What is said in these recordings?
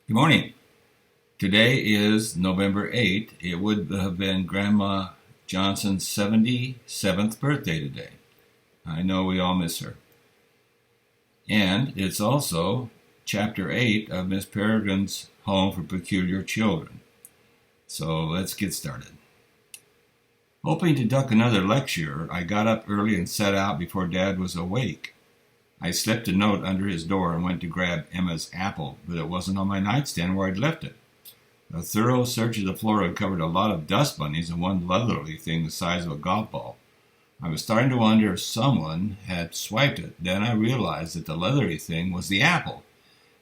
Good morning. Today is November 8th. It would have been Grandma Johnson's 77th birthday today. I know we all miss her. And it's also Chapter 8 of Miss Peregrine's Home for Peculiar Children. So let's get started. Hoping to duck another lecture, I got up early and set out before Dad was awake. I slipped a note under his door and went to grab Emma's apple, but it wasn't on my nightstand where I'd left it. A thorough search of the floor uncovered a lot of dust bunnies and one leathery thing the size of a golf ball. I was starting to wonder if someone had swiped it. Then I realized that the leathery thing was the apple.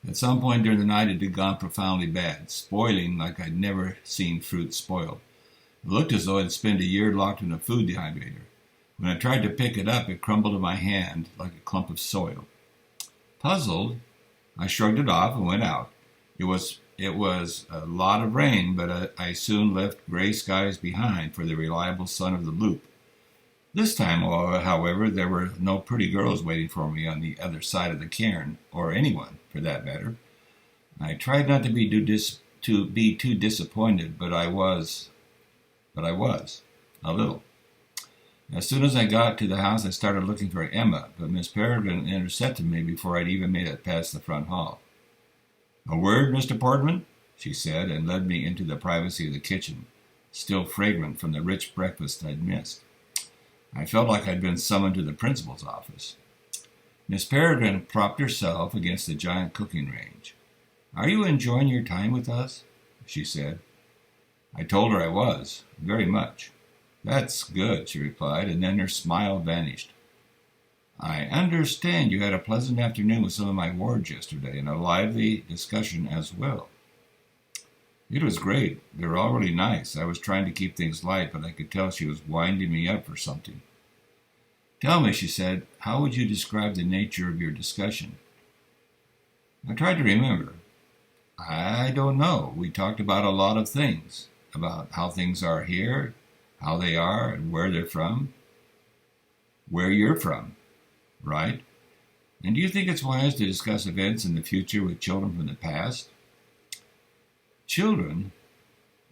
At some point during the night it had gone profoundly bad, spoiling like I'd never seen fruit spoiled. It looked as though I'd spent a year locked in a food dehydrator. When I tried to pick it up, it crumbled in my hand like a clump of soil. Puzzled, I shrugged it off and went out. It was a lot of rain, but I soon left gray skies behind for the reliable sun of the loop. This time, however, there were no pretty girls waiting for me on the other side of the cairn, or anyone, for that matter. I tried not to be too disappointed, but I was, a little. As soon as I got to the house, I started looking for Emma, but Miss Peregrine intercepted me before I'd even made it past the front hall. "A word, Mr. Portman?" she said, and led me into the privacy of the kitchen, still fragrant from the rich breakfast I'd missed. I felt like I'd been summoned to the principal's office. Miss Peregrine propped herself against the giant cooking range. "Are you enjoying your time with us?" she said. I told her I was, very much. "That's good," she replied, and then her smile vanished. "I understand you had a pleasant afternoon with some of my wards yesterday, and a lively discussion as well." "It was great. They were all really nice. I was trying to keep things light, but I could tell she was winding me up for something." "Tell me," she said, "how would you describe the nature of your discussion?" I tried to remember. "I don't know. We talked about a lot of things, about how things are here, how they are, and where they're from. Where you're from, right? And do you think it's wise to discuss events in the future with children from the past?" "Children?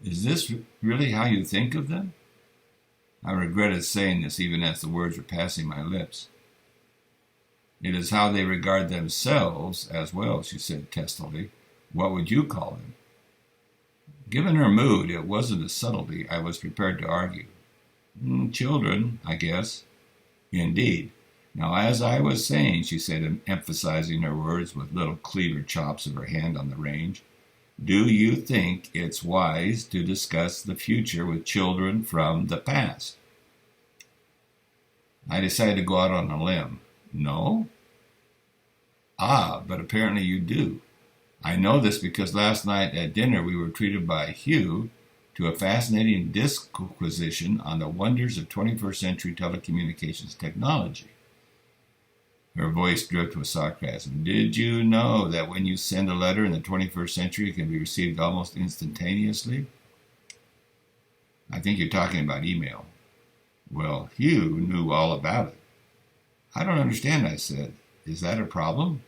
Is this really how you think of them?" I regretted saying this even as the words were passing my lips. "It is how they regard themselves as well," she said testily. "What would you call them?" Given her mood, it wasn't a subtlety I was prepared to argue. "Children, I guess." "Indeed. Now, as I was saying," she said, emphasizing her words with little cleaver chops of her hand on the range, "do you think it's wise to discuss the future with children from the past?" I decided to go out on a limb. "No?" "Ah, but apparently you do. I know this because last night at dinner we were treated by Hugh to a fascinating disquisition on the wonders of 21st century telecommunications technology." Her voice dripped with sarcasm. "Did you know that when you send a letter in the 21st century, it can be received almost instantaneously?" "I think you're talking about email." "Well, Hugh knew all about it." "I don't understand," I said. "Is that a problem?"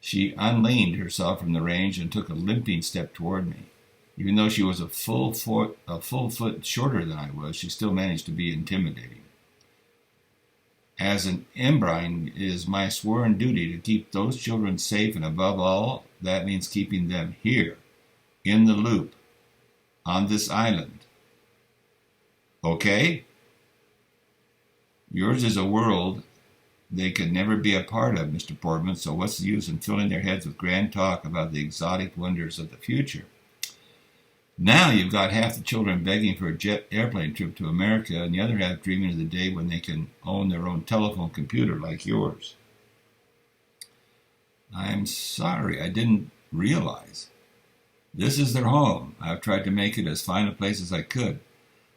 She unleaned herself from the range and took a limping step toward me. Even though she was a full foot shorter than I was, she still managed to be intimidating. "As an Embrine, it is my sworn duty to keep those children safe, and above all, that means keeping them here, in the loop, on this island. Okay? Yours is a world they could never be a part of, Mr. Portman, so what's the use in filling their heads with grand talk about the exotic wonders of the future? Now you've got half the children begging for a jet airplane trip to America, and the other half dreaming of the day when they can own their own telephone computer like yours." "I'm sorry, I didn't realize. This is their home. I've tried to make it as fine a place as I could.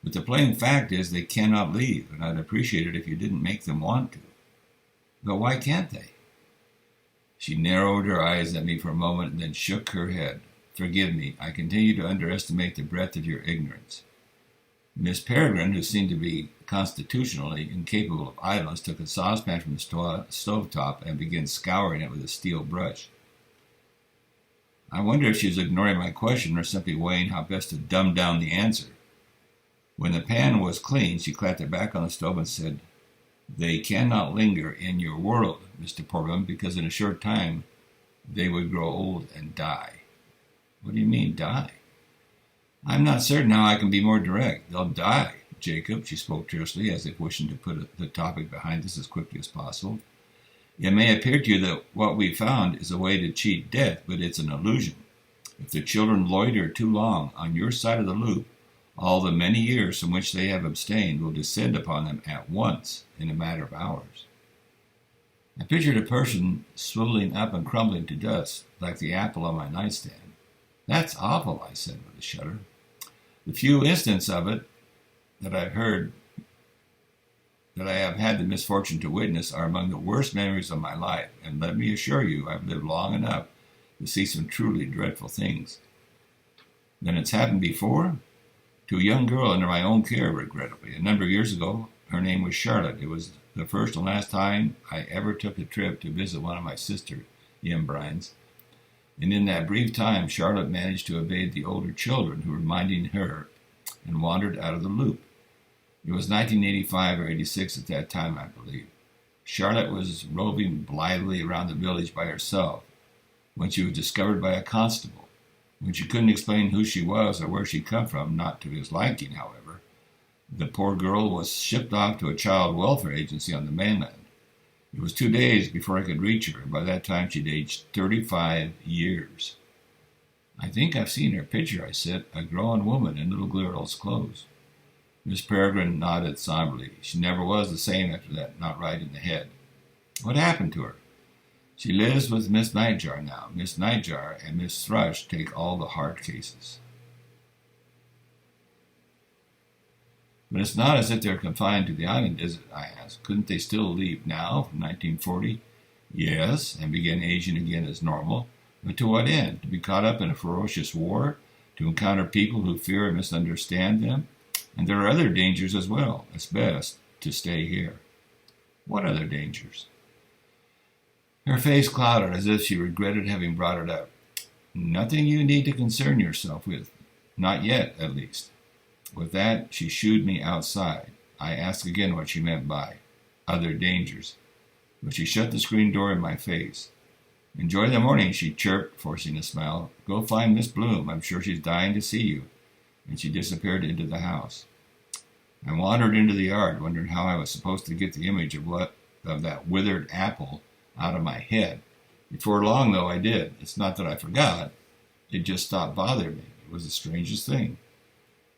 But the plain fact is they cannot leave, and I'd appreciate it if you didn't make them want to." "But why can't they?" She narrowed her eyes at me for a moment and then shook her head. "Forgive me, I continue to underestimate the breadth of your ignorance." Miss Peregrine, who seemed to be constitutionally incapable of idleness, took a saucepan from the stove top and began scouring it with a steel brush. I wonder if she's ignoring my question or simply weighing how best to dumb down the answer. When the pan was clean, she clapped it back on the stove and said, "They cannot linger in your world, Mr. Portman, because in a short time they would grow old and die." "What do you mean, die?" "I'm not certain how I can be more direct. They'll die, Jacob," she spoke tersely, as if wishing to put the topic behind us as quickly as possible. "It may appear to you that what we found is a way to cheat death, but it's an illusion. If the children loiter too long on your side of the loop, all the many years from which they have abstained will descend upon them at once in a matter of hours." I pictured a person swiveling up and crumbling to dust, like the apple on my nightstand. "That's awful," I said with a shudder. "The few instances of it that I have had the misfortune to witness are among the worst memories of my life, and let me assure you I've lived long enough to see some truly dreadful things." "Then it's happened before?" "To a young girl under my own care, regrettably. A number of years ago, her name was Charlotte. It was the first and last time I ever took a trip to visit one of my sister Brines. And in that brief time, Charlotte managed to evade the older children who were minding her and wandered out of the loop. It was 1985 or 86 at that time, I believe. Charlotte was roving blithely around the village by herself when she was discovered by a constable. When she couldn't explain who she was or where she'd come from, not to his liking, however, the poor girl was shipped off to a child welfare agency on the mainland. It was 2 days before I could reach her, and by that time she'd aged 35 years. "I think I've seen her picture," I said, "a grown woman in little girl's clothes." Miss Peregrine nodded somberly. "She never was the same after that not right in the head." "What happened to her?" "She lives with Miss Nightjar now. Miss Nightjar and Miss Thrush take all the hard cases." "But it's not as if they're confined to the island, is it?" I asked. "Couldn't they still leave now, from 1940? "Yes, and begin aging again as normal. But to what end? To be caught up in a ferocious war? To encounter people who fear and misunderstand them? And there are other dangers as well. It's best to stay here." "What other dangers?" Her face clouded as if she regretted having brought it up. "Nothing you need to concern yourself with. Not yet, at least." With that, she shooed me outside. I asked again what she meant by other dangers, but she shut the screen door in my face. "Enjoy the morning," she chirped, forcing a smile. "Go find Miss Bloom. I'm sure she's dying to see you." And she disappeared into the house. I wandered into the yard, wondering how I was supposed to get the image of that withered apple out of my head. Before long, though, I did. It's not that I forgot. It just stopped bothering me. It was the strangest thing.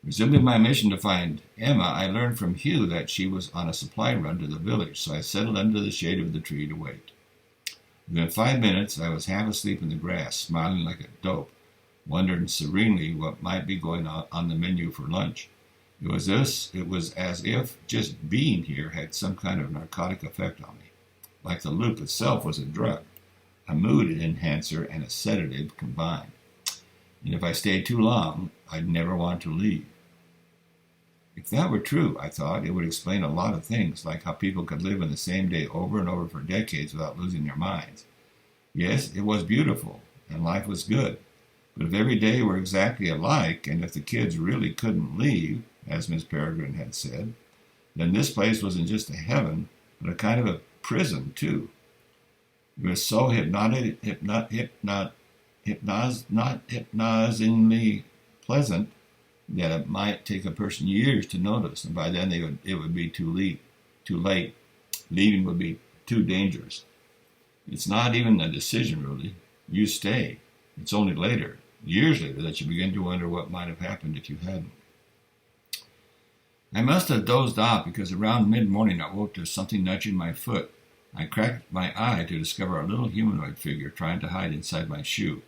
Resuming my mission to find Emma, I learned from Hugh that she was on a supply run to the village, so I settled under the shade of the tree to wait. Within 5 minutes, I was half asleep in the grass, smiling like a dope, wondering serenely what might be going on the menu for lunch. It was as if just being here had some kind of narcotic effect on me. Like the loop itself was a drug, a mood enhancer and a sedative combined. And if I stayed too long, I'd never want to leave. If that were true, I thought, it would explain a lot of things, like how people could live in the same day over and over for decades without losing their minds. Yes, it was beautiful, and life was good. But if every day were exactly alike, and if the kids really couldn't leave, as Miss Peregrine had said, then this place wasn't just a heaven, but a kind of a prison, too. It was so hypnotizingly pleasant that it might take a person years to notice, and by then it would be too late. Leaving would be too dangerous. It's not even a decision, really. You stay. It's only later, years later, that you begin to wonder what might have happened if you hadn't. I must have dozed off because around mid-morning I woke to something nudging my foot. I cracked my eye to discover a little humanoid figure trying to hide inside my shoe,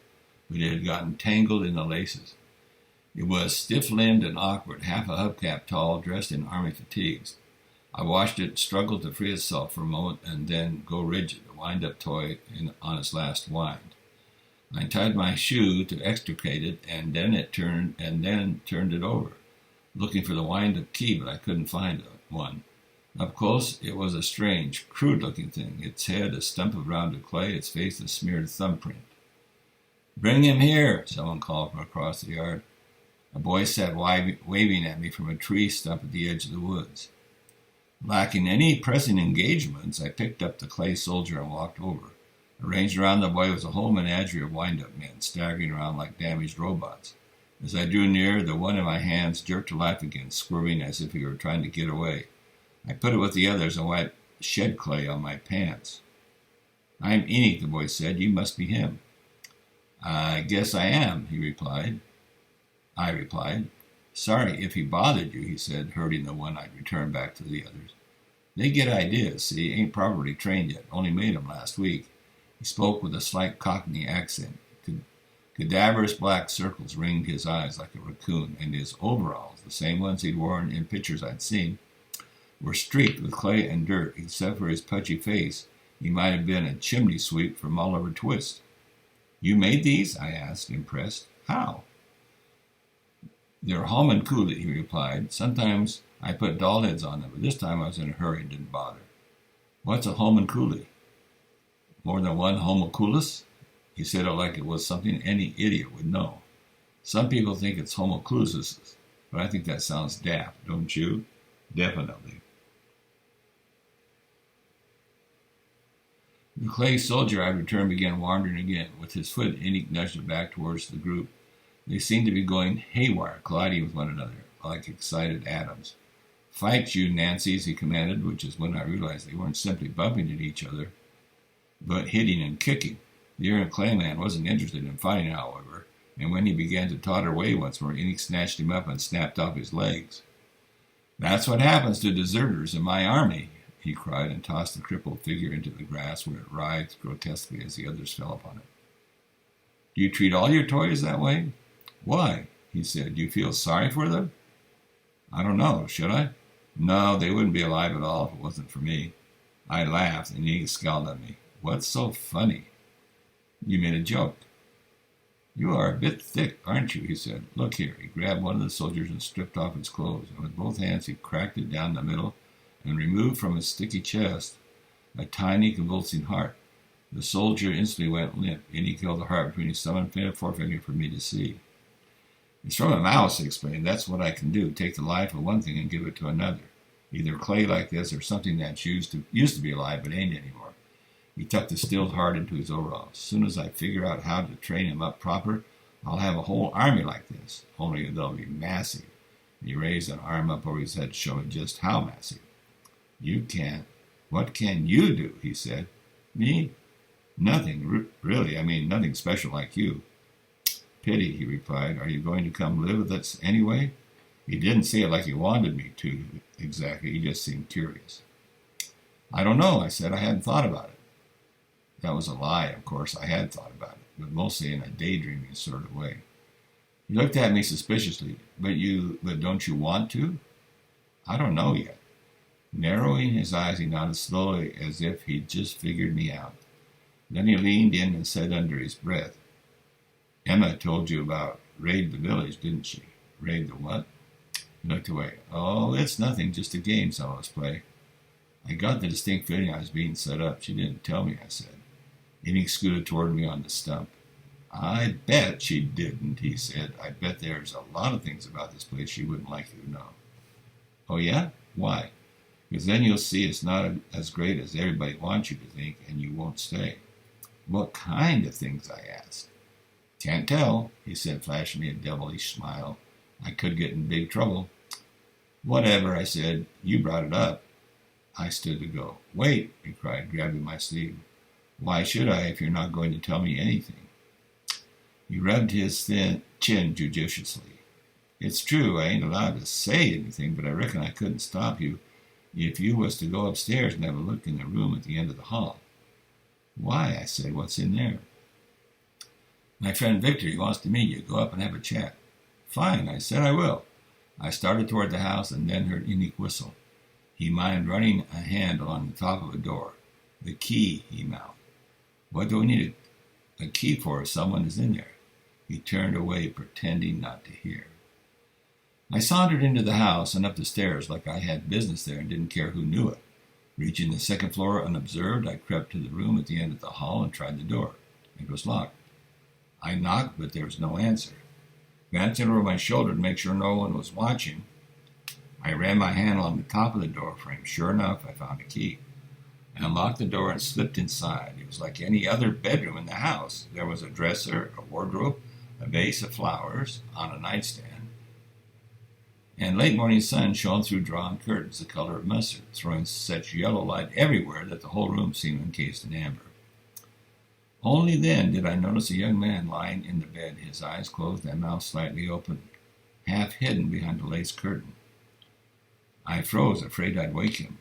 but it had gotten tangled in the laces. It was stiff-limbed and awkward, half a hubcap tall, dressed in army fatigues. I watched it struggle to free itself for a moment and then go rigid, a wind-up toy on its last wind. I tied my shoe to extricate it, and then turned it over, looking for the wind-up key, but I couldn't find one. Up close, it was a strange, crude-looking thing, its head a stump of rounded clay, its face a smeared thumbprint. Bring him here, someone called from across the yard. A boy sat waving at me from a tree stump at the edge of the woods. Lacking any pressing engagements, I picked up the clay soldier and walked over. Arranged around the boy was a whole menagerie of wind-up men, staggering around like damaged robots. As I drew near, the one in my hands jerked to life again, squirming as if he were trying to get away. I put it with the others and wiped shed clay on my pants. I'm Enoch, the boy said. You must be him. I guess I am, he replied. I replied. Sorry if he bothered you, he said, hurting the one I'd returned back to the others. They get ideas, see, ain't properly trained yet, only made 'em last week. He spoke with a slight Cockney accent. Cadaverous black circles ringed his eyes like a raccoon, and his overalls, the same ones he'd worn in pictures I'd seen, were streaked with clay and dirt. Except for his pudgy face, he might have been a chimney sweep from Oliver Twist. You made these? I asked, impressed. How? They're Holman Cooley, he replied. Sometimes I put doll heads on them, but this time I was in a hurry and didn't bother. What's a Holman Cooley? More than one homunculus? He said it like it was something any idiot would know. Some people think it's homunculus, but I think that sounds daft, don't you? Definitely. The clay soldier I returned began wandering again. With his foot, Enoch nudged it back towards the group. They seemed to be going haywire, colliding with one another, like excited atoms. Fight, you Nancies, he commanded, which is when I realized they weren't simply bumping at each other, but hitting and kicking. The errant clayman wasn't interested in fighting, however, and when he began to totter away once more, Enoch snatched him up and snapped off his legs. That's what happens to deserters in my army, he cried, and tossed the crippled figure into the grass, where it writhed grotesquely as the others fell upon it. Do you treat all your toys that way? Why? He said. Do you feel sorry for them? I don't know. Should I? No, they wouldn't be alive at all if it wasn't for me. I laughed, and Enoch scowled at me. What's so funny? You made a joke. You are a bit thick, aren't you? He said. Look here. He grabbed one of the soldiers and stripped off his clothes, and with both hands he cracked it down the middle and removed from his sticky chest a tiny convulsing heart. The soldier instantly went limp, and he held the heart between his thumb and forefinger for me to see. It's from a mouse, he explained. That's what I can do. Take the life of one thing and give it to another. Either clay like this or something that's used to be alive but ain't anymore. He tucked the stilled heart into his overalls. As soon as I figure out how to train him up proper, I'll have a whole army like this, only they'll be massive. He raised an arm up over his head, showing just how massive. You can't. What can you do? He said. Me? Nothing, really. I mean, nothing special like you. Pity, he replied. Are you going to come live with us anyway? He didn't say it like he wanted me to, exactly. He just seemed curious. I don't know, I said. I hadn't thought about it. That was a lie, of course. I had thought about it, but mostly in a daydreaming sort of way. He looked at me suspiciously. But don't you want to? I don't know yet. Narrowing his eyes, he nodded slowly as if he'd just figured me out. Then he leaned in and said under his breath, Emma told you about Raid the Village, didn't she? Raid the what? He looked away. Oh, it's nothing, just a game some of us play. I got the distinct feeling I was being set up. She didn't tell me, I said. Enoch scooted toward me on the stump. I bet she didn't, he said. I bet there's a lot of things about this place she wouldn't like you to know. Oh, yeah? Why? Because then you'll see it's not as great as everybody wants you to think, and you won't stay. What kind of things? I asked. Can't tell, he said, flashing me a devilish smile. I could get in big trouble. Whatever, I said. You brought it up. I stood to go. Wait, he cried, grabbing my sleeve. Why should I if you're not going to tell me anything? He rubbed his thin chin judiciously. It's true, I ain't allowed to say anything, but I reckon I couldn't stop you if you was to go upstairs and have a look in the room at the end of the hall. Why? I said. What's in there? My friend Victor, he wants to meet you. Go up and have a chat. Fine, I said. I will. I started toward the house and then heard Enoch whistle. He minded running a hand along the top of a door. The key, he mouthed. What do we need a key for if someone is in there? He turned away, pretending not to hear. I sauntered into the house and up the stairs like I had business there and didn't care who knew it. Reaching the second floor unobserved, I crept to the room at the end of the hall and tried the door. It was locked. I knocked, but there was no answer. Glancing over my shoulder to make sure no one was watching, I ran my hand along the top of the door frame. Sure enough, I found a key. I unlocked the door and slipped inside. It was like any other bedroom in the house. There was a dresser, a wardrobe, a vase of flowers on a nightstand, and late morning sun shone through drawn curtains the color of mustard, throwing such yellow light everywhere that the whole room seemed encased in amber. Only then did I notice a young man lying in the bed, his eyes closed and mouth slightly open, half hidden behind a lace curtain. I froze, afraid I'd wake him.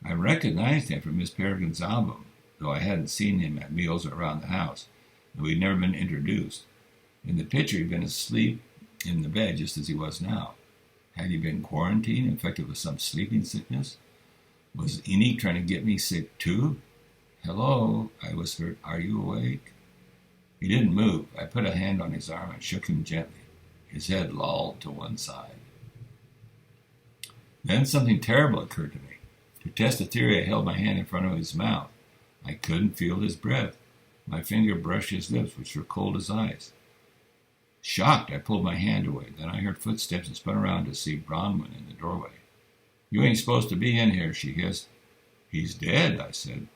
I recognized him from Miss Peregrine's album, though I hadn't seen him at meals or around the house, and we'd never been introduced. In the picture, he'd been asleep in the bed just as he was now. Had he been quarantined, infected with some sleeping sickness? Was Enoch trying to get me sick too? "Hello," I whispered. "Are you awake?" He didn't move. I put a hand on his arm and shook him gently. His head lolled to one side. Then something terrible occurred to me. To test the theory, I held my hand in front of his mouth. I couldn't feel his breath. My finger brushed his lips, which were cold as ice. Shocked, I pulled my hand away. Then I heard footsteps and spun around to see Bronwyn in the doorway. "You ain't supposed to be in here," she hissed. "He's dead," I said.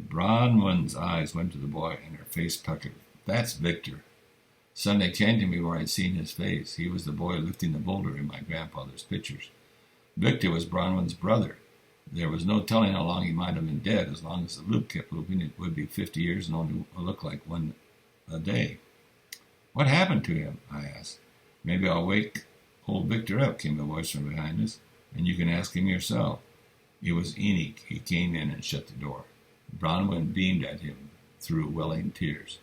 Bronwyn's eyes went to the boy, and her face puckered. "That's Victor." Suddenly it came to me where I'd seen his face. He was the boy lifting the boulder in my grandfather's pictures. Victor was Bronwyn's brother. There was no telling how long he might have been dead. As long as the loop kept looping, it would be 50 years and only look like one a day. "What happened to him?" I asked. "Maybe I'll wake old Victor up," came the voice from behind us, "and you can ask him yourself." It was Enoch. He came in and shut the door. Bronwyn beamed at him through welling tears.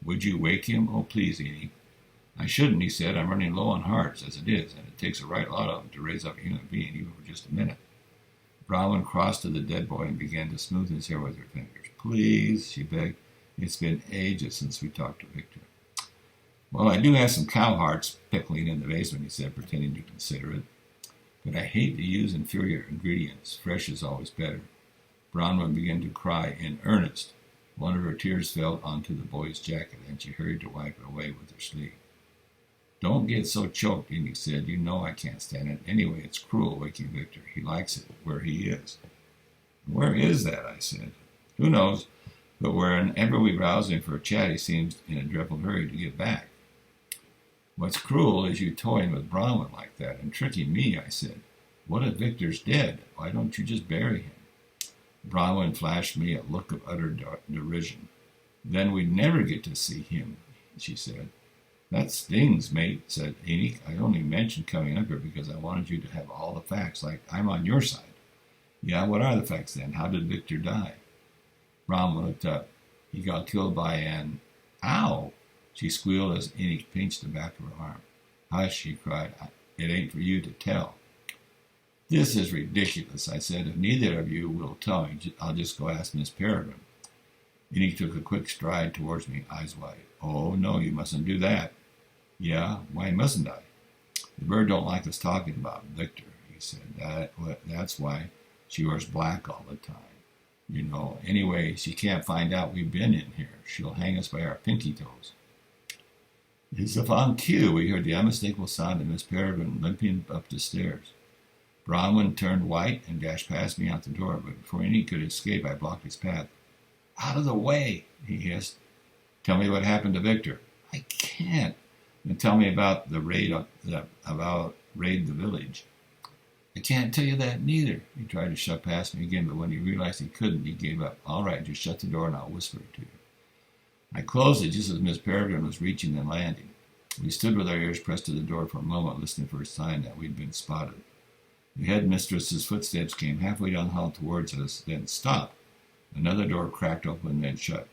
"Would you wake him? Oh, please, Enoch." "I shouldn't," he said. "I'm running low on hearts as it is, and it takes a right lot of them to raise up a human being, even for just a minute." Bronwyn crossed to the dead boy and began to smooth his hair with her fingers. "Please," she begged. "It's been ages since we talked to Victor." "Well, I do have some cow hearts pickling in the basement," he said, pretending to consider it. "But I hate to use inferior ingredients. Fresh is always better." Bronwyn began to cry in earnest. One of her tears fell onto the boy's jacket, and she hurried to wipe it away with her sleeve. "Don't get so choked," Enoch said. "You know I can't stand it. Anyway, it's cruel waking Victor. He likes it where he is." "Where is that?" I said. "Who knows? But whenever we rouse him for a chat, he seems in a dreadful hurry to get back." "What's cruel is you toying with Bronwyn like that and tricking me," I said. "What if Victor's dead? Why don't you just bury him?" Bronwyn flashed me a look of utter derision. "Then we'd never get to see him," she said. "That stings, mate," said Enoch. "I only mentioned coming up here because I wanted you to have all the facts, like I'm on your side." "Yeah, what are the facts then? How did Victor die?" Bronwyn looked up. "He got killed by an..." "Ow!" she squealed as Enoch pinched the back of her arm. "Hush," she cried. "It ain't for you to tell." "This is ridiculous," I said. "If neither of you will tell me, I'll just go ask Miss Peregrine." Enoch took a quick stride towards me, eyes wide. "Oh, no, you mustn't do that." "Yeah, why mustn't I?" "The bird don't like us talking about Victor," he said. That's why she wears black all the time. You know, anyway, she can't find out we've been in here. She'll hang us by our pinky toes." As if on cue, we heard the unmistakable sound of Miss Peregrine limping up the stairs. Bronwyn turned white and dashed past me out the door, but before any could escape, I blocked his path. "Out of the way," he hissed. "Tell me what happened to Victor." "I can't." "Then tell me about the raid the village." "I can't tell you that neither." He tried to shove past me again, but when he realized he couldn't, he gave up. "All right, just shut the door and I'll whisper it to you." I closed it just as Miss Peregrine was reaching the landing. We stood with our ears pressed to the door for a moment, listening for a sign that we'd been spotted. The headmistress's footsteps came halfway down the hall towards us, then stopped. Another door cracked open and then shut.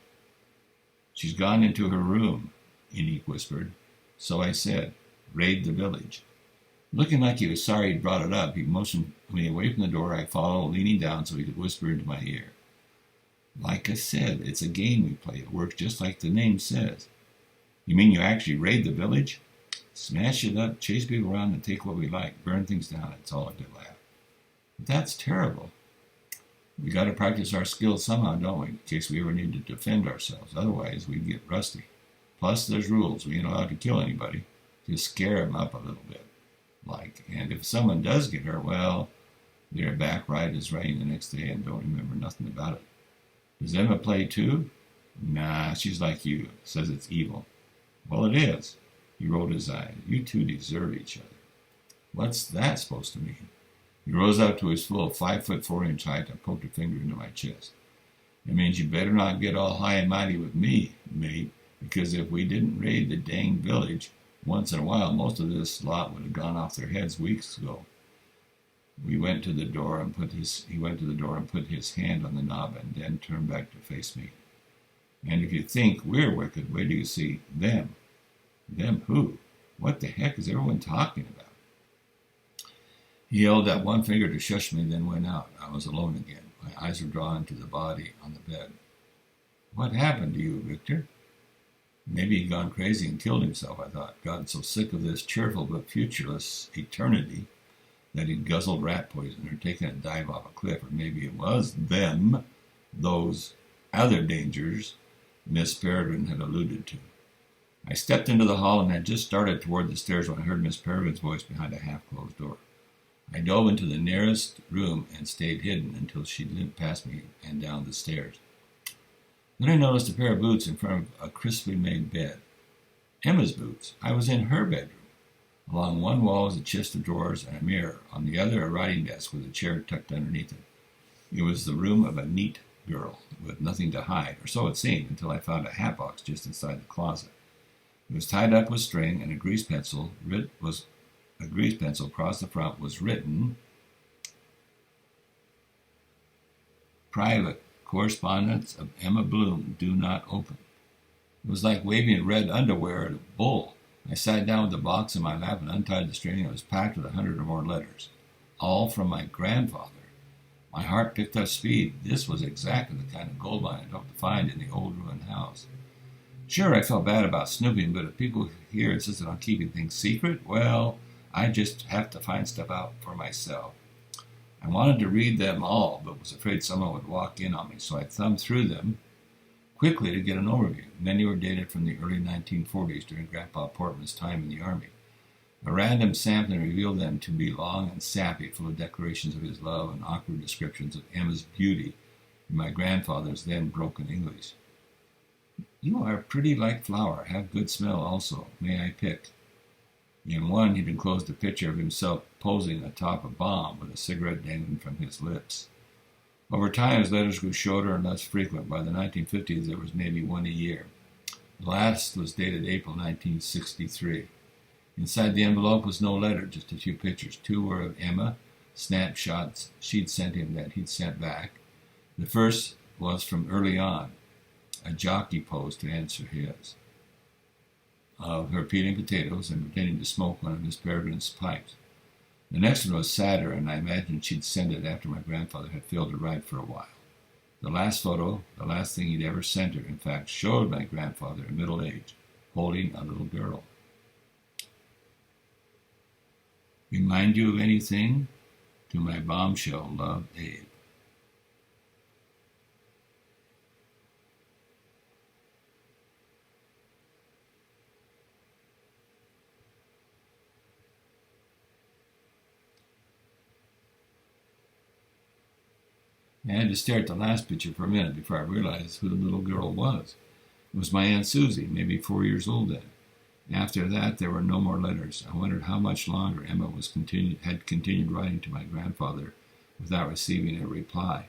"She's gone into her room," Enoch whispered. So I said, "Raid the village." Looking like he was sorry he'd brought it up, he motioned me away from the door. I followed, leaning down so he could whisper into my ear. "Like I said, it's a game we play. It works just like the name says." "You mean you actually raid the village?" "Smash it up, chase people around, and take what we like. Burn things down." It's all a good laugh. "But that's terrible." "We got to practice our skills somehow, don't we, in case we ever need to defend ourselves. Otherwise, we'd get rusty." Plus, there's rules. We ain't allowed to kill anybody. Just scare them up a little bit. And if someone does get hurt, well, they're back right as rain the next day and don't remember nothing about it. Does Emma play too? Nah, she's like you. Says it's evil. Well, it is. He rolled his eyes. You two deserve each other. What's that supposed to mean? He rose up to his full 5'4" height and poked a finger into my chest. It means you better not get all high and mighty with me, mate, because if we didn't raid the dang village once in a while, most of this lot would have gone off their heads weeks ago. He went to the door and put his hand on the knob and then turned back to face me. And if you think we're wicked, wait till you see them. Them who? What the heck is everyone talking about? He held that one finger to shush me, then went out. I was alone again. My eyes were drawn to the body on the bed. What happened to you, Victor? Maybe he'd gone crazy and killed himself, I thought. Gotten so sick of this cheerful but futureless eternity that he'd guzzled rat poison or taken a dive off a cliff, or maybe it was them, those other dangers Miss Peregrine had alluded to. I stepped into the hall and had just started toward the stairs when I heard Miss Peregrine's voice behind a half-closed door. I dove into the nearest room and stayed hidden until she limped past me and down the stairs. Then I noticed a pair of boots in front of a crisply made bed. Emma's boots. I was in her bedroom. Along one wall was a chest of drawers and a mirror. On the other, a writing desk with a chair tucked underneath it. It was the room of a neat girl with nothing to hide, or so it seemed, until I found a hat box just inside the closet. It was tied up with string, and a grease pencil across the front was written, "Private correspondence of Emma Bloom, do not open." It was like waving red underwear at a bull. I sat down with the box in my lap and untied the string. It was packed with 100 or more letters, all from my grandfather. My heart picked up speed. This was exactly the kind of gold mine I'd hoped to find in the old ruined house. Sure, I felt bad about snooping, but if people here insisted on keeping things secret, well, I just have to find stuff out for myself. I wanted to read them all, but was afraid someone would walk in on me, so I thumbed through them quickly to get an overview. Many were dated from the early 1940s during Grandpa Portman's time in the Army. A random sampling revealed them to be long and sappy, full of declarations of his love and awkward descriptions of Emma's beauty in my grandfather's then broken English. "You are pretty like flower, have good smell also. May I pick?" In one, he'd enclosed a picture of himself posing atop a bomb with a cigarette dangling from his lips. Over time, his letters grew shorter and less frequent. By the 1950s, there was maybe one a year. The last was dated April 1963. Inside the envelope was no letter, just a few pictures. Two were of Emma, snapshots she'd sent him that he'd sent back. The first was from early on, a jockey pose to answer his, of her peeling potatoes and pretending to smoke one of Miss Peregrine's pipes. The next one was sadder, and I imagined she'd send it after my grandfather had failed to write for a while. The last photo, the last thing he'd ever sent her, in fact, showed my grandfather in middle age, holding a little girl. "Remind you of anything? To my bombshell, love, Abe." I had to stare at the last picture for a minute before I realized who the little girl was. It was my Aunt Susie, maybe 4 years old then. After that, there were no more letters. I wondered how much longer Emma had continued writing to my grandfather without receiving a reply,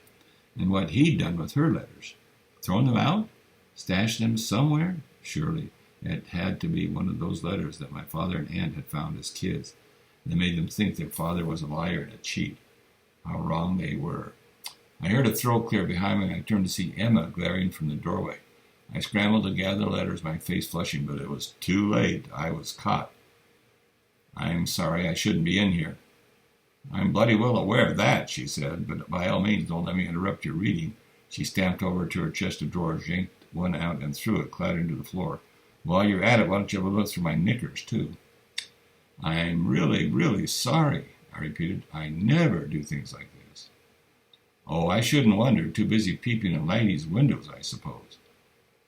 and what he'd done with her letters. Thrown them out? Stashed them somewhere? Surely it had to be one of those letters that my father and aunt had found as kids, that made them think their father was a liar and a cheat. How wrong they were. I heard a throat clear behind me, and I turned to see Emma glaring from the doorway. I scrambled to gather the letters, my face flushing, but it was too late. I was caught. "I'm sorry, I shouldn't be in here." "I'm bloody well aware of that," she said, "but by all means don't let me interrupt your reading." She stamped over to her chest of drawers, yanked one out, and threw it clattering to the floor. "While you're at it, why don't you have a look through my knickers, too?" "I'm really, really sorry," I repeated. "I never do things like this." "Oh, I shouldn't wonder. Too busy peeping in ladies' windows, I suppose."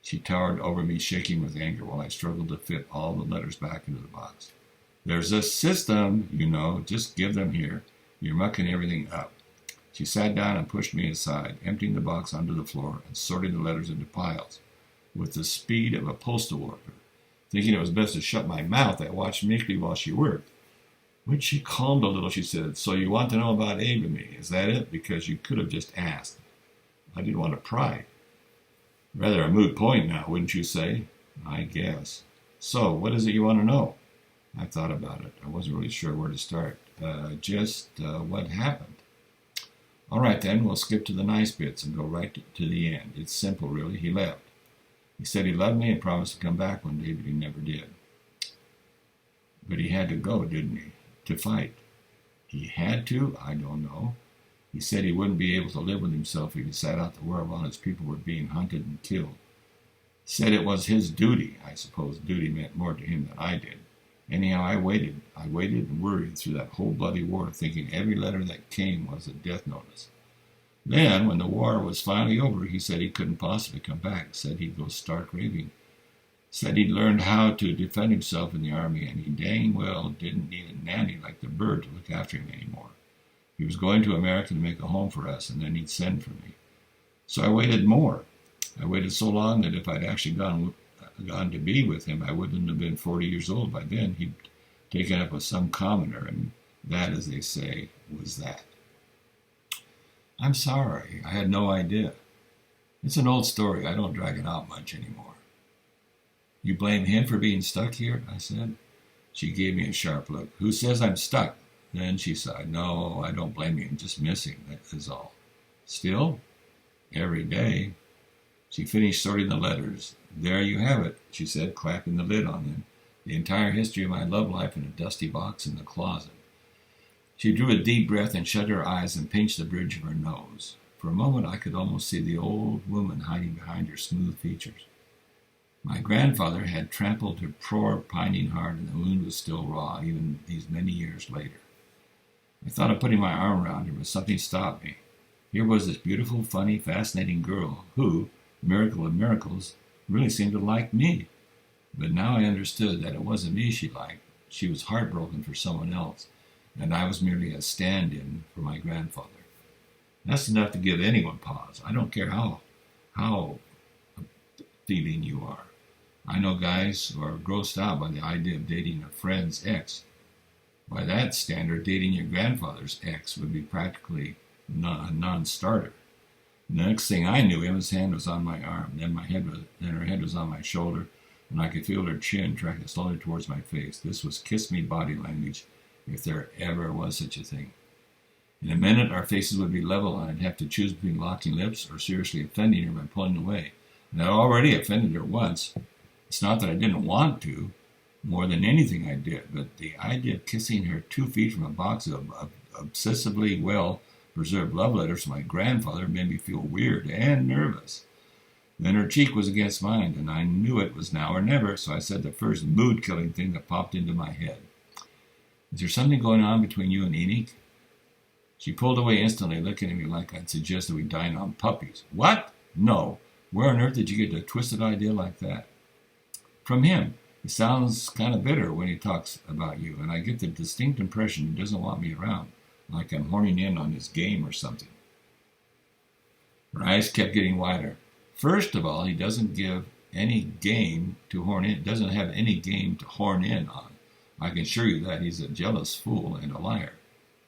She towered over me, shaking with anger, while I struggled to fit all the letters back into the box. There's a system, you know. Just give them here. You're mucking everything up. She sat down and pushed me aside, emptying the box onto the floor and sorting the letters into piles with the speed of a postal worker. Thinking it was best to shut my mouth, I watched meekly while she worked. When she calmed a little, she said, "So you want to know about Abe and me, is that it? Because you could have just asked." I didn't want to pry. Rather a moot point now, wouldn't you say? I guess. So, what is it you want to know? I thought about it. I wasn't really sure where to start. Just what happened. All right, then, we'll skip to the nice bits and go right to the end. It's simple, really. He left. He said he loved me and promised to come back one day, but he never did. But he had to go, didn't he? To fight. He had to? I don't know. He said he wouldn't be able to live with himself if he sat out the war while his people were being hunted and killed. Said it was his duty. I suppose duty meant more to him than I did. Anyhow, I waited. I waited and worried through that whole bloody war, thinking every letter that came was a death notice. Then, when the war was finally over, he said he couldn't possibly come back. Said he'd go stark raving. Said he'd learned how to defend himself in the army, and he dang well didn't need a nanny like the bird to look after him anymore. He was going to America to make a home for us, and then he'd send for me. So I waited more. I waited so long that if I'd actually gone to be with him, I wouldn't have been 40 years old by then. He'd taken up with some commoner, and that, as they say, was that. I'm sorry. I had no idea. It's an old story. I don't drag it out much anymore. You blame him for being stuck here? I said. She gave me a sharp look. Who says I'm stuck? Then she sighed. No, I don't blame you. I'm just missing, that is all. Still? Every day. She finished sorting the letters. There you have it, she said, clapping the lid on them. The entire history of my love life in a dusty box in the closet. She drew a deep breath and shut her eyes and pinched the bridge of her nose. For a moment I could almost see the old woman hiding behind her smooth features. My grandfather had trampled her poor pining heart, and the wound was still raw, even these many years later. I thought of putting my arm around her, but something stopped me. Here was this beautiful, funny, fascinating girl who, miracle of miracles, really seemed to like me. But now I understood that it wasn't me she liked. She was heartbroken for someone else, and I was merely a stand-in for my grandfather. That's enough to give anyone pause. I don't care how thieving you are. I know guys who are grossed out by the idea of dating a friend's ex. By that standard, dating your grandfather's ex would be practically a non-starter. The next thing I knew, Emma's hand was on my arm, then her head was on my shoulder, and I could feel her chin tracking slowly towards my face. This was kiss-me body language, if there ever was such a thing. In a minute, our faces would be level, and I'd have to choose between locking lips or seriously offending her by pulling away. And I'd already offended her once. It's not that I didn't want to, more than anything I did, but the idea of kissing her 2 feet from a box of obsessively well-preserved love letters from my grandfather made me feel weird and nervous. Then her cheek was against mine, and I knew it was now or never, so I said the first mood-killing thing that popped into my head. Is there something going on between you and Enoch? She pulled away instantly, looking at me like I'd suggested we dine on puppies. What? No. Where on earth did you get a twisted idea like that? From him. He sounds kind of bitter when he talks about you, and I get the distinct impression he doesn't want me around, like I'm horning in on his game or something. Her eyes kept getting wider. First of all, he doesn't give any game to horn in. Doesn't have any game to horn in on. I can assure you that he's a jealous fool and a liar.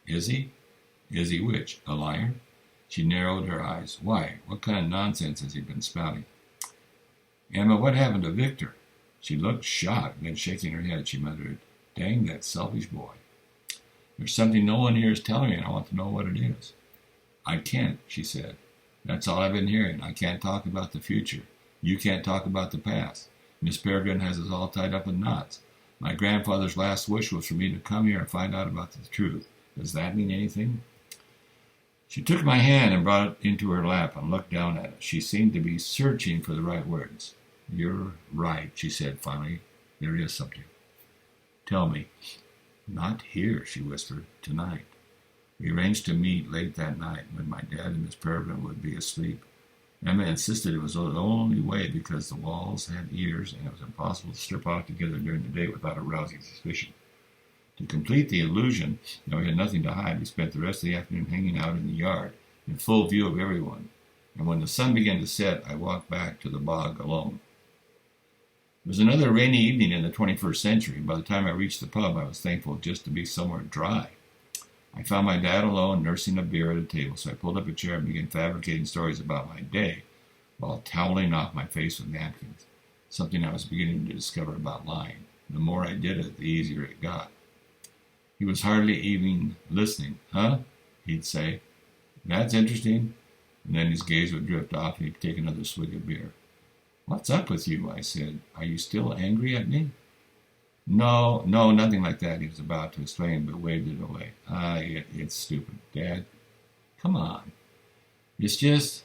Is he? Is he which? A liar? She narrowed her eyes. Why? What kind of nonsense has he been spouting? Emma, what happened to Victor? She looked shocked, then shaking her head, she muttered, Dang that selfish boy. There's something no one here is telling me, and I want to know what it is. I can't, she said. That's all I've been hearing. I can't talk about the future. You can't talk about the past. Miss Peregrine has us all tied up in knots. My grandfather's last wish was for me to come here and find out about the truth. Does that mean anything? She took my hand and brought it into her lap and looked down at it. She seemed to be searching for the right words. You're right, she said finally. There is something. Tell me. Not here, she whispered. Tonight. We arranged to meet late that night when my dad and Miss Peregrine would be asleep. Emma insisted it was the only way because the walls had ears and it was impossible to strip off together during the day without arousing suspicion. To complete the illusion, we had nothing to hide, we spent the rest of the afternoon hanging out in the yard, in full view of everyone. And when the sun began to set, I walked back to the bog alone. It was another rainy evening in the 21st century. By the time I reached the pub, I was thankful just to be somewhere dry. I found my dad alone, nursing a beer at a table, so I pulled up a chair and began fabricating stories about my day while toweling off my face with napkins, something I was beginning to discover about lying. The more I did it, the easier it got. He was hardly even listening. Huh? He'd say. That's interesting. And then his gaze would drift off and he'd take another swig of beer. What's up with you? I said. Are you still angry at me? No, nothing like that, he was about to explain, but waved it away. It's stupid. Dad, come on. It's just,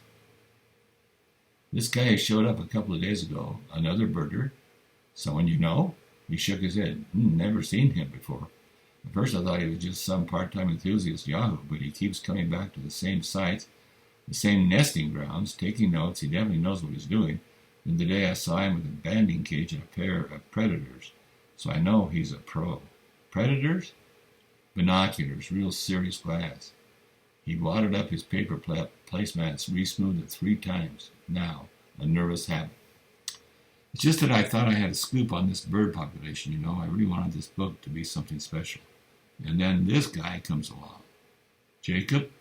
this guy showed up a couple of days ago, another birder. Someone you know? He shook his head. Never seen him before. At first I thought he was just some part-time enthusiast yahoo, but he keeps coming back to the same sites, the same nesting grounds, taking notes. He definitely knows what he's doing. And today I saw him with a banding cage and a pair of predators. So I know he's a pro. Predators? Binoculars, real serious glass. He wadded up his paper placemats, re-smoothed it 3 times. Now, a nervous habit. It's just that I thought I had a scoop on this bird population, I really wanted this book to be something special. And then this guy comes along. Jacob?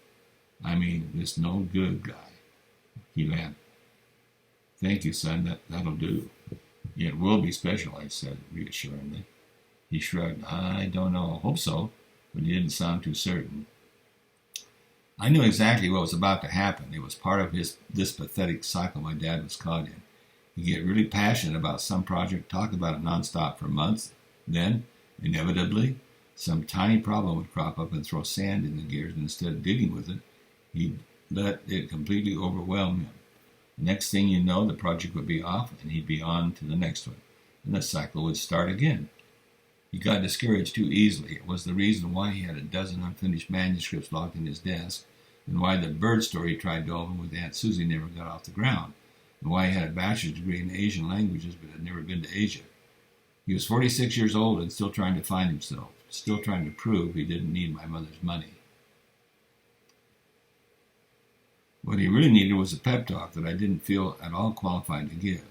This no good guy. He laughed. Thank you, son. That'll do. It will be special, I said reassuringly. He shrugged. I don't know. Hope so, but he didn't sound too certain. I knew exactly what was about to happen. It was part of this pathetic cycle my dad was caught in. He'd get really passionate about some project, talk about it nonstop for months. Then, inevitably, some tiny problem would crop up and throw sand in the gears, and instead of dealing with it, he'd let it completely overwhelm him. Next thing you know, the project would be off, and he'd be on to the next one, and the cycle would start again. He got discouraged too easily. It was the reason why he had a dozen unfinished manuscripts locked in his desk, and why the bird story he tried to open with Aunt Susie never got off the ground, and why he had a bachelor's degree in Asian languages but had never been to Asia. He was 46 years old and still trying to find himself, still trying to prove he didn't need my mother's money. What he really needed was a pep talk that I didn't feel at all qualified to give.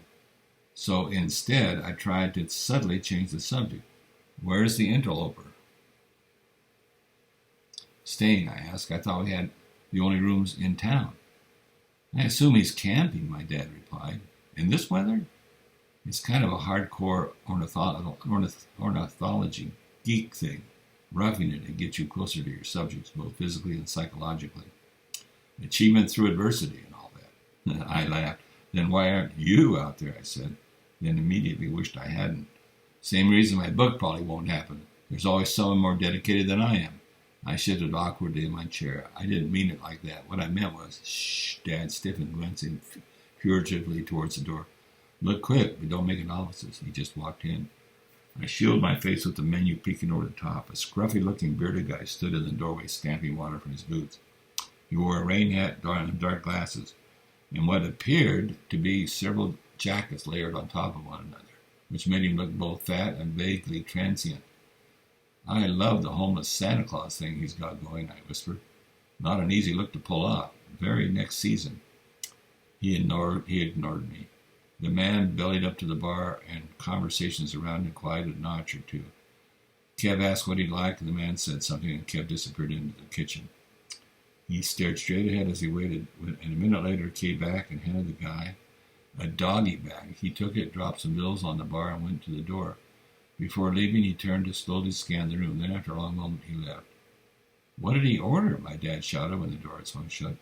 So instead, I tried to subtly change the subject. Where's the interloper? Staying, I asked. I thought we had the only rooms in town. I assume he's camping, my dad replied. In this weather? It's kind of a hardcore ornithology geek thing, roughing it to get you closer to your subjects, both physically and psychologically. Achievement through adversity and all that. I laughed. Then why aren't you out there, I said. Then immediately wished I hadn't. Same reason my book probably won't happen. There's always someone more dedicated than I am. I shifted awkwardly in my chair. I didn't mean it like that. What I meant was, shh, Dad stiffened, glancing furtively towards the door. Look quick, but don't make analysis. He just walked in. I shielded my face with the menu peeking over the top. A scruffy-looking bearded guy stood in the doorway, stamping water from his boots. He wore a rain hat and dark glasses, and what appeared to be several jackets layered on top of one another, which made him look both fat and vaguely transient. I love the homeless Santa Claus thing he's got going, I whispered. Not an easy look to pull off. Very next season. He ignored me. The man bellied up to the bar, and conversations around him quieted a notch or two. Kev asked what he'd like, and the man said something, and Kev disappeared into the kitchen. He stared straight ahead as he waited, and a minute later came back and handed the guy a doggy bag. He took it, dropped some bills on the bar, and went to the door. Before leaving, he turned to slowly scan the room. Then, after a long moment, he left. What did he order? My dad shouted when the door had swung shut.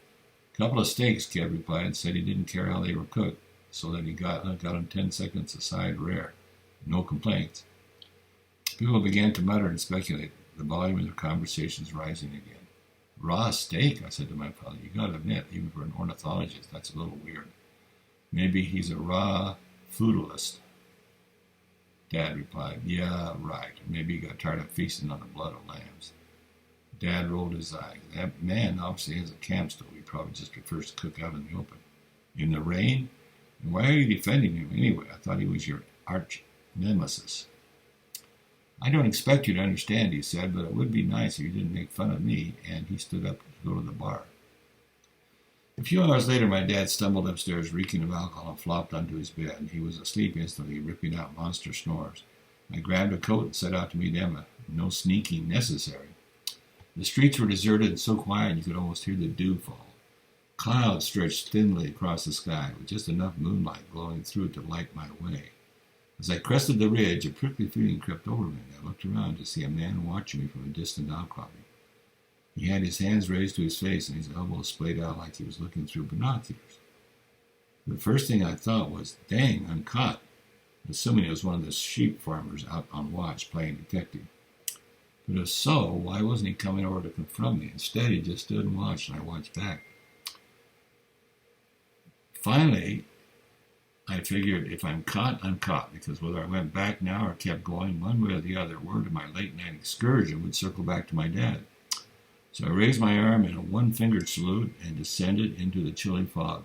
A couple of steaks, Kev replied, and said he didn't care how they were cooked, so that he got him 10 seconds aside rare. No complaints. People began to mutter and speculate, the volume of their conversations rising again. Raw steak, I said to my father. You gotta admit, even for an ornithologist, that's a little weird. Maybe he's a raw foodalist. Dad replied, yeah, right. Maybe he got tired of feasting on the blood of lambs. Dad rolled his eyes. That man obviously has a camp stove. He probably just prefers to cook out in the open. In the rain? And why are you defending him anyway? I thought he was your arch nemesis. I don't expect you to understand, he said, but it would be nice if you didn't make fun of me, and he stood up to go to the bar. A few hours later, my dad stumbled upstairs, reeking of alcohol, and flopped onto his bed. He was asleep instantly, ripping out monster snores. I grabbed a coat and set out to meet Emma. No sneaking necessary. The streets were deserted and so quiet you could almost hear the dew fall. Clouds stretched thinly across the sky, with just enough moonlight glowing through it to light my way. As I crested the ridge, a prickly feeling crept over me, and I looked around to see a man watching me from a distant outcropping. He had his hands raised to his face and his elbows splayed out like he was looking through binoculars. The first thing I thought was, dang, I'm caught, assuming it was one of the sheep farmers out on watch playing detective. But if so, why wasn't he coming over to confront me? Instead, he just stood and watched, and I watched back. Finally, I figured if I'm caught, I'm caught, because whether I went back now or kept going, one way or the other, word of my late-night excursion would circle back to my dad. So I raised my arm in a one-fingered salute and descended into the chilly fog.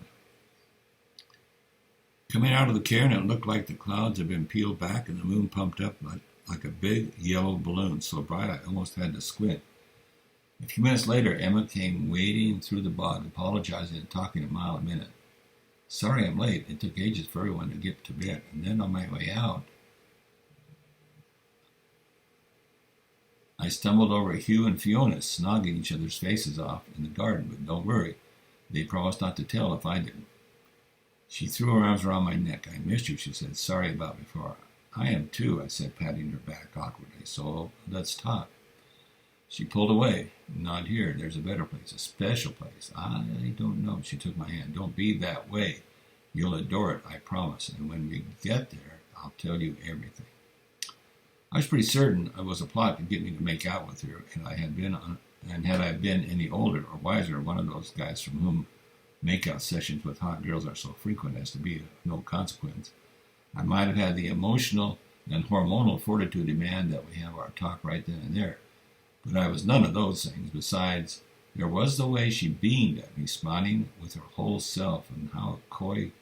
Coming out of the cairn, it looked like the clouds had been peeled back and the moon pumped up like a big yellow balloon, so bright I almost had to squint. A few minutes later, Emma came wading through the bog, apologizing and talking a mile a minute. Sorry I'm late. It took ages for everyone to get to bed. And then on my way out, I stumbled over Hugh and Fiona snogging each other's faces off in the garden, but don't worry. They promised not to tell if I didn't. She threw her arms around my neck. I missed you, she said. Sorry about before. I am too, I said, patting her back awkwardly. So let's talk. She pulled away. Not here. There's a better place, a special place. I don't know. She took my hand. Don't be that way. You'll adore it, I promise. And when we get there, I'll tell you everything. I was pretty certain it was a plot to get me to make out with her, and had I been any older or wiser, one of those guys from whom makeout sessions with hot girls are so frequent as to be of no consequence, I might have had the emotional and hormonal fortitude to demand that we have our talk right then and there. But I was none of those things. Besides, there was the way she beamed at me, smiling with her whole self, and how a coy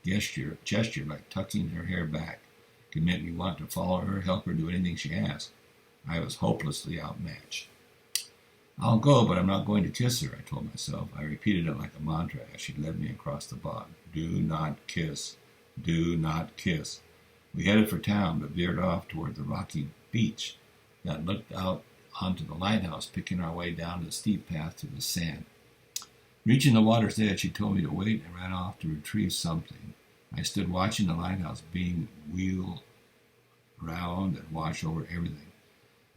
gesture like tucking her hair back could make me want to follow her, help her do anything she asked. I was hopelessly outmatched. I'll go, but I'm not going to kiss her, I told myself. I repeated it like a mantra as she led me across the bog. Do not kiss. Do not kiss. We headed for town, but veered off toward the rocky beach that looked out onto the lighthouse, picking our way down the steep path to the sand. Reaching the water's edge, she told me to wait and ran off to retrieve something. I stood watching the lighthouse beam wheel round and wash over everything.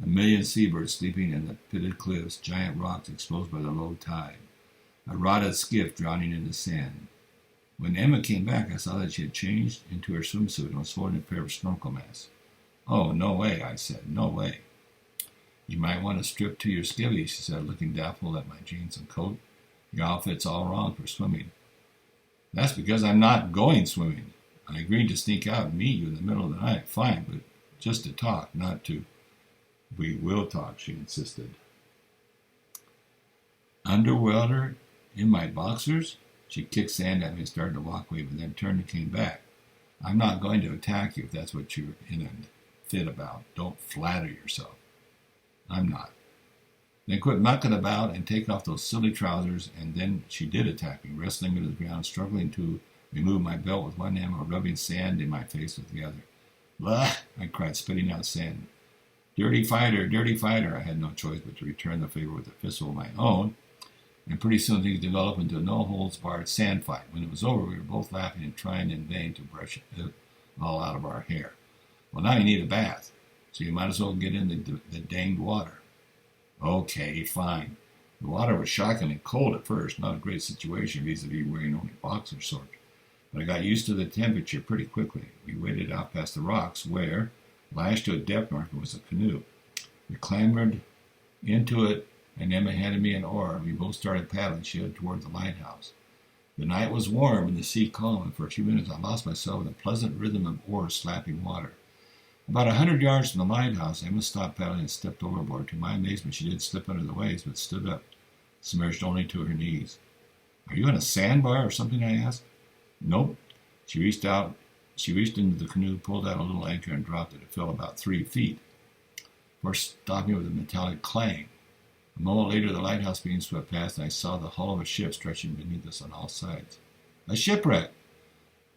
A million seabirds sleeping in the pitted cliffs, giant rocks exposed by the low tide, a rotted skiff drowning in the sand. When Emma came back, I saw that she had changed into her swimsuit and was holding a pair of snorkel masks. Oh, no way, I said, no way. You might want to strip to your skivvy, she said, looking doubtful at my jeans and coat. Your outfit's all wrong for swimming. That's because I'm not going swimming. I agreed to sneak out and meet you in the middle of the night. Fine, but just to talk, not to... We will talk, she insisted. Underwater in my boxers? She kicked sand at me and started to walk away, but then turned and came back. I'm not going to attack you if that's what you're in a fit about. Don't flatter yourself. I'm not. Then quit mucking about and take off those silly trousers, and then she did attack me, wrestling me to the ground, struggling to remove my belt with one hand while rubbing sand in my face with the other. Blah! I cried, spitting out sand. Dirty fighter, dirty fighter. I had no choice but to return the favor with a fistful of my own, and pretty soon things developed into a no-holds-barred sand fight. When it was over, we were both laughing and trying in vain to brush it all out of our hair. Well, now you need a bath, so you might as well get in the danged water. Okay, fine. The water was shockingly cold at first, not a great situation vis-a-vis wearing only boxer shorts. But I got used to the temperature pretty quickly. We waded out past the rocks where, lashed to a depth marker, was a canoe. We clambered into it, and Emma handed me an oar, and we both started paddling. She headed toward the lighthouse. The night was warm and the sea calm, and for a few minutes I lost myself in the pleasant rhythm of oars slapping water. About 100 yards from the lighthouse, Emma stopped paddling and stepped overboard. To my amazement, she did slip under the waves, but stood up, submerged only to her knees. Are you on a sandbar or something? I asked. Nope. She reached into the canoe, pulled out a little anchor, and dropped it. It fell about 3 feet, first stopping with a metallic clang. A moment later, the lighthouse beam swept past, and I saw the hull of a ship stretching beneath us on all sides. A shipwreck!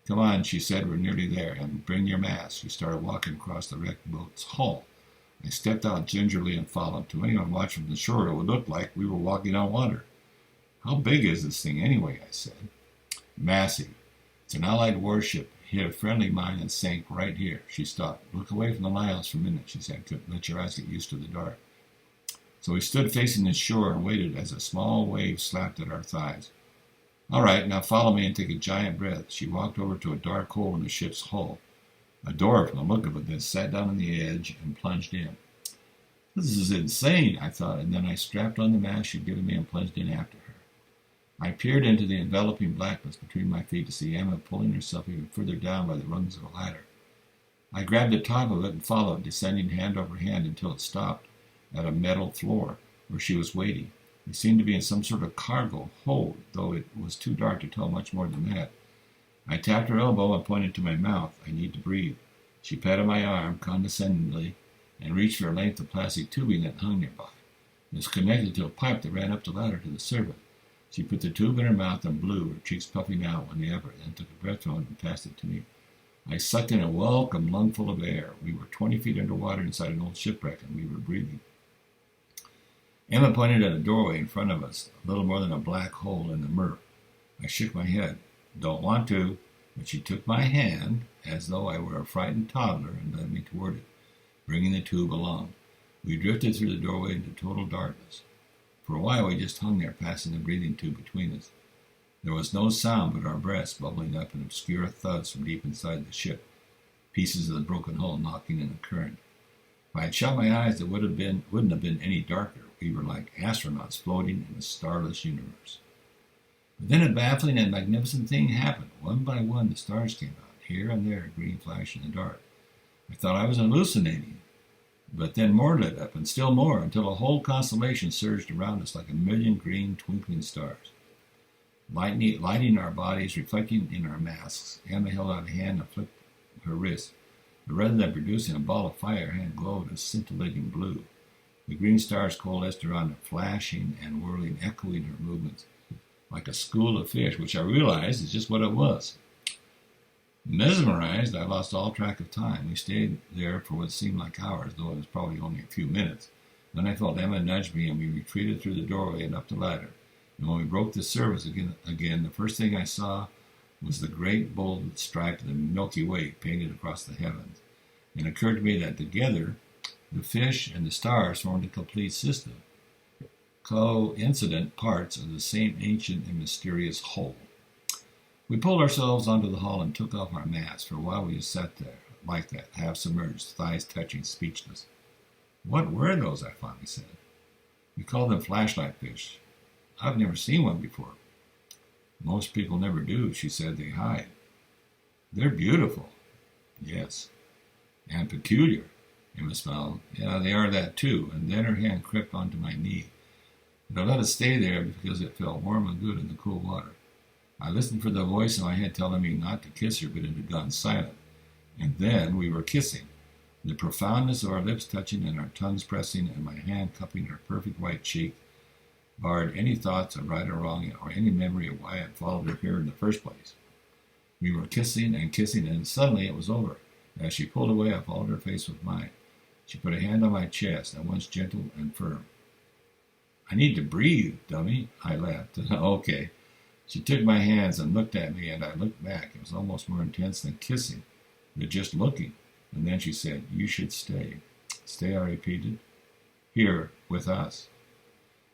Come on, she said, we're nearly there, and bring your mast. She started walking across the wrecked boat's hull. I stepped out gingerly and followed. To anyone watching from the shore, it would look like we were walking on water. How big is this thing anyway? I said. Massive. It's an Allied warship. Hit a friendly mine and sank right here. She stopped. Look away from the lighthouse for a minute, she said. Let your eyes get used to the dark. So we stood facing the shore and waited as a small wave slapped at our thighs. All right, now follow me and take a giant breath. She walked over to a dark hole in the ship's hull. A door, from the look of it, then sat down on the edge and plunged in. This is insane, I thought, and then I strapped on the mask she'd given me and plunged in after her. I peered into the enveloping blackness between my feet to see Emma pulling herself even further down by the rungs of a ladder. I grabbed the top of it and followed, descending hand over hand until it stopped at a metal floor where she was waiting. It seemed to be in some sort of cargo hold, though it was too dark to tell much more than that. I tapped her elbow and pointed to my mouth. I need to breathe. She patted my arm condescendingly and reached for a length of plastic tubing that hung nearby. It was connected to a pipe that ran up the ladder to the servant. She put the tube in her mouth and blew, her cheeks puffing out when ever, then took a breath from it and passed it to me. I sucked in a welcome lungful of air. We were 20 feet underwater inside an old shipwreck, and we were breathing. Emma pointed at a doorway in front of us, a little more than a black hole in the murk. I shook my head. Don't want to, but she took my hand as though I were a frightened toddler and led me toward it, bringing the tube along. We drifted through the doorway into total darkness. For a while we just hung there, passing the breathing tube between us. There was no sound but our breaths bubbling up and obscure thuds from deep inside the ship, pieces of the broken hull knocking in the current. If I had shut my eyes, it wouldn't have been any darker. We were like astronauts floating in a starless universe. But then a baffling and magnificent thing happened. One by one the stars came out, here and there, a green flash in the dark. I thought I was hallucinating. But then more lit up, and still more, until a whole constellation surged around us like a million green twinkling stars. Lighting our bodies, reflecting in our masks. Emma held out a hand and flicked her wrist. But rather than producing a ball of fire, her hand glowed a scintillating blue. The green stars coalesced around her, flashing and whirling, echoing her movements, like a school of fish, which I realized is just what it was. Mesmerized, I lost all track of time. We stayed there for what seemed like hours, though it was probably only a few minutes. Then I felt Emma nudge me, and we retreated through the doorway and up the ladder. And when we broke the surface again, the first thing I saw was the great bold stripe of the Milky Way painted across the heavens. And it occurred to me that together, the fish and the stars formed a complete system, coincident parts of the same ancient and mysterious whole. We pulled ourselves onto the hull and took off our masks. For a while we just sat there, like that, half submerged, thighs touching, speechless. What were those? I finally said. We called them flashlight fish. I've never seen one before. Most people never do, she said. They hide. They're beautiful. Yes. And peculiar. Emma smiled. Yeah, they are that too. And then her hand crept onto my knee. And I let it stay there because it felt warm and good in the cool water. I listened for the voice in my head telling me not to kiss her, but it had gone silent. And then we were kissing. The profoundness of our lips touching and our tongues pressing and my hand cupping her perfect white cheek barred any thoughts of right or wrong or any memory of why I had followed her here in the first place. We were kissing, and suddenly it was over. As she pulled away, I followed her face with mine. She put a hand on my chest, at once gentle and firm. I need to breathe, dummy, I laughed. Okay. She took my hands and looked at me, and I looked back. It was almost more intense than kissing, but just looking. And then she said, you should stay. Stay, I repeated. Here, with us.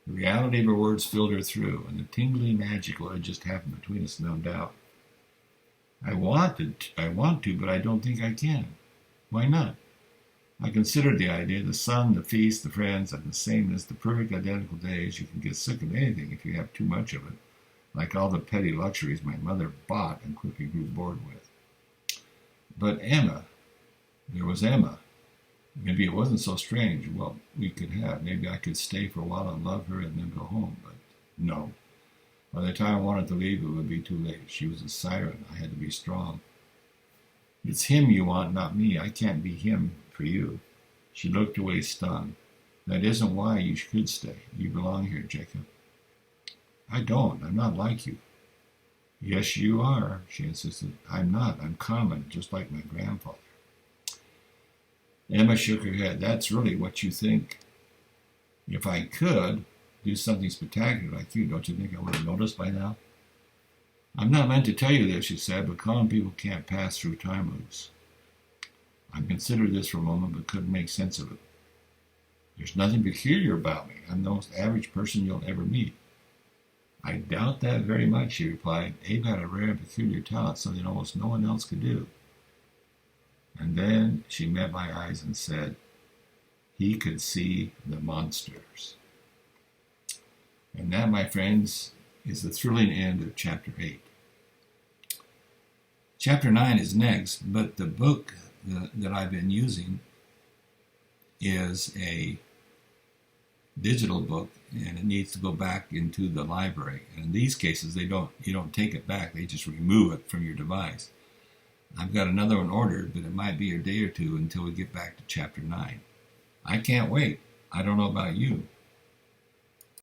The reality of her words filled her through, and the tingling magic of what had just happened between us numbed out. I want to, but I don't think I can. Why not? I considered the idea, the sun, the feast, the friends, and the sameness, the perfect identical days. You can get sick of anything if you have too much of it, like all the petty luxuries my mother bought and quickly grew bored with. But Emma, there was Emma. Maybe it wasn't so strange what we could have. Maybe I could stay for a while and love her and then go home, but no. By the time I wanted to leave, it would be too late. She was a siren. I had to be strong. It's him you want, not me. I can't be him for you. She looked away, stunned. That isn't why you should stay. You belong here, Jacob. I don't. I'm not like you. Yes, you are, she insisted. I'm not. I'm common, just like my grandfather. Emma shook her head. That's really what you think. If I could do something spectacular like you, don't you think I would have noticed by now? I'm not meant to tell you this, she said, but common people can't pass through time loops. I considered this for a moment, but couldn't make sense of it. There's nothing peculiar about me. I'm the most average person you'll ever meet. I doubt that very much, she replied. Abe had a rare and peculiar talent, something almost no one else could do. And then she met my eyes and said, he could see the monsters. And that, my friends, is the thrilling end of Chapter 8. Chapter 9 is next, but the book that I've been using is a digital book, and it needs to go back into the library. And in these cases, you don't take it back; they just remove it from your device. I've got another one ordered, but it might be a day or two until we get back to Chapter 9. I can't wait. I don't know about you.